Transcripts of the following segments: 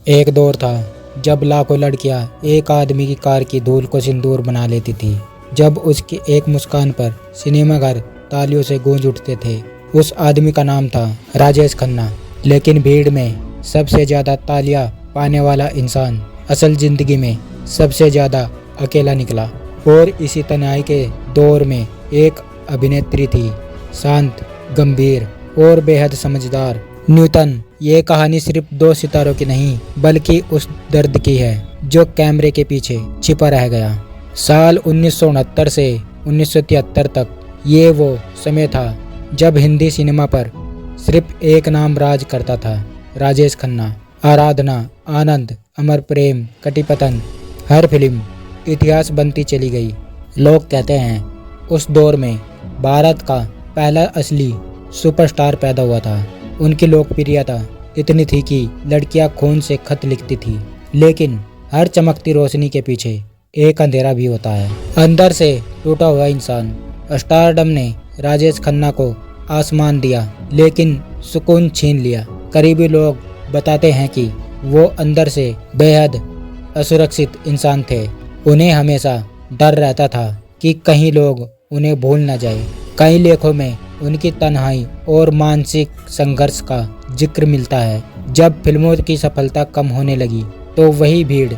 एक दौर था जब लाखों लड़कियां एक आदमी की कार की धूल को सिंदूर बना लेती थी। जब उसकी एक मुस्कान पर सिनेमाघर तालियों से गूंज उठते थे। उस आदमी का नाम था राजेश खन्ना। लेकिन भीड़ में सबसे ज्यादा तालियां पाने वाला इंसान असल जिंदगी में सबसे ज्यादा अकेला निकला। और इसी तन्हाई के दौर में एक अभिनेत्री थी, शांत, गंभीर और बेहद समझदार। न्यूटन। ये कहानी सिर्फ दो सितारों की नहीं बल्कि उस दर्द की है जो कैमरे के पीछे छिपा रह गया। साल 1969 से 1973 तक ये वो समय था जब हिंदी सिनेमा पर सिर्फ एक नाम राज करता था, राजेश खन्ना। आराधना, आनंद, अमर प्रेम, कटिपतन, हर फिल्म इतिहास बनती चली गई। लोग कहते हैं उस दौर में भारत का पहला असली सुपरस्टार पैदा हुआ था। उनकी लोकप्रियता इतनी थी कि लड़कियां खून से खत लिखती थी। लेकिन हर चमकती रोशनी के पीछे एक अंधेरा भी होता है। अंदर से टूटा हुआ इंसान। स्टारडम ने राजेश खन्ना को आसमान दिया लेकिन सुकून छीन लिया। करीबी लोग बताते हैं कि वो अंदर से बेहद असुरक्षित इंसान थे। उन्हें हमेशा डर रहता था कि कहीं लोग उन्हें भूल न जाए। कई लेखों में उनकी तन्हाई और मानसिक संघर्ष का जिक्र मिलता है। जब फिल्मों की सफलता कम होने लगी तो वही भीड़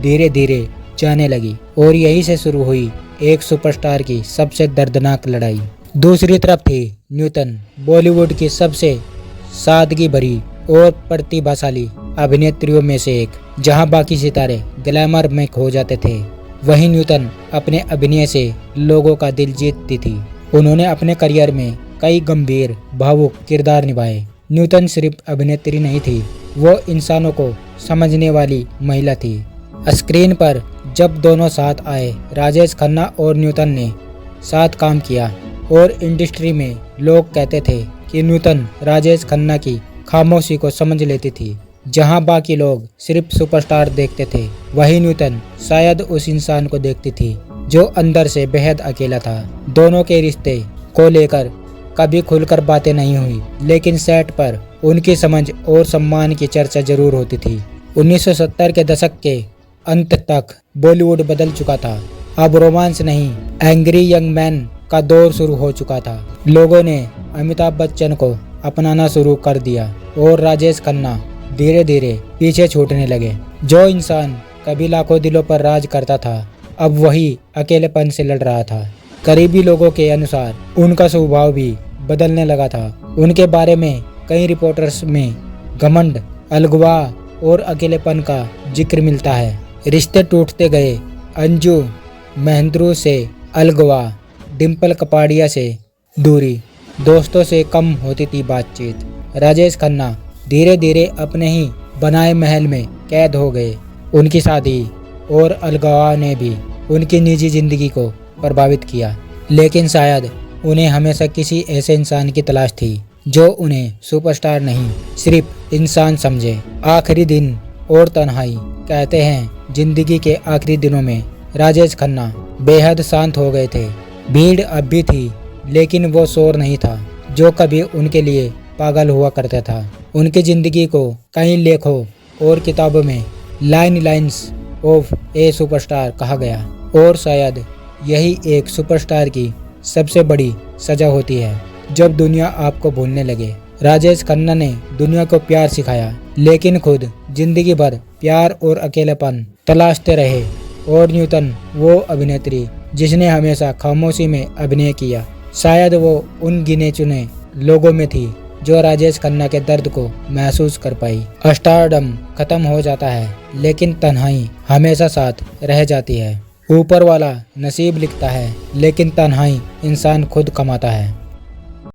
धीरे धीरे जाने लगी और यहीं से शुरू हुई एक सुपरस्टार की सबसे दर्दनाक लड़ाई। दूसरी तरफ थी न्यूटन, बॉलीवुड की सबसे सादगी भरी और प्रतिभाशाली अभिनेत्रियों में से एक। जहां बाकी सितारे ग्लैमर में खो जाते थे, वहीं न्यूटन अपने अभिनय से लोगों का दिल जीतती थी। उन्होंने अपने करियर में कई गंभीर भावुक किरदार निभाए। न्यूटन सिर्फ अभिनेत्री नहीं थी, वो इंसानों को समझने वाली महिला थी। स्क्रीन पर जब दोनों साथ आए, राजेश खन्ना और न्यूटन ने साथ काम किया और इंडस्ट्री में लोग कहते थे कि न्यूटन राजेश खन्ना की खामोशी को समझ लेती थी। जहां बाकी लोग सिर्फ सुपरस्टार देखते थे, वही न्यूटन शायद उस इंसान को देखती थी जो अंदर से बेहद अकेला था। दोनों के रिश्ते को लेकर कभी खुलकर बातें नहीं हुई, लेकिन सेट पर उनकी समझ और सम्मान की चर्चा जरूर होती थी। 1970 के दशक के अंत तक बॉलीवुड बदल चुका था। अब रोमांस नहीं, एंग्री यंग मैन का दौर शुरू हो चुका था। लोगों ने अमिताभ बच्चन को अपनाना शुरू कर दिया और राजेश खन्ना धीरे धीरे पीछे छूटने लगे। जो इंसान कभी लाखों दिलों पर राज करता था, अब वही अकेलेपन से लड़ रहा था। करीबी लोगों के अनुसार उनका स्वभाव भी बदलने लगा था। उनके बारे में कई रिपोर्टर्स में घमंड, अलगुआ और अकेलेपन का जिक्र मिलता है। रिश्ते टूटते गए। अंजू महेंद्रू से अलगुआ, डिम्पल कपाड़िया से दूरी, दोस्तों से कम होती थी बातचीत। राजेश खन्ना धीरे धीरे अपने ही बनाए महल में कैद हो गए। उनकी शादी और अलगवा ने भी उनकी निजी जिंदगी को प्रभावित किया। लेकिन शायद उन्हें हमेशा किसी ऐसे इंसान की तलाश थी जो उन्हें सुपरस्टार नहीं, सिर्फ इंसान समझे। आखिरी दिन और तन्हाई। कहते हैं जिंदगी के आखिरी दिनों में राजेश खन्ना बेहद शांत हो गए थे। भीड़ अब भी थी, लेकिन वो शोर नहीं था जो कभी उनके लिए पागल हुआ करता था। उनकी जिंदगी को कई लेखों और किताबों में लाइन्स ऑफ ए सुपरस्टार कहा गया और शायद यही एक सुपरस्टार की सबसे बड़ी सजा होती है, जब दुनिया आपको भूलने लगे। राजेश खन्ना ने दुनिया को प्यार सिखाया, लेकिन खुद जिंदगी भर प्यार और अकेलेपन तलाशते रहे। और न्यूटन वो अभिनेत्री जिसने हमेशा खामोशी में अभिनय किया। शायद वो उन गिने चुने लोगों में थी जो राजेश खन्ना के दर्द को महसूस कर पाई। स्टारडम खत्म हो जाता है, लेकिन तन्हाई हमेशा साथ रह जाती है। ऊपर वाला नसीब लिखता है, लेकिन तन्हाई इंसान खुद कमाता है।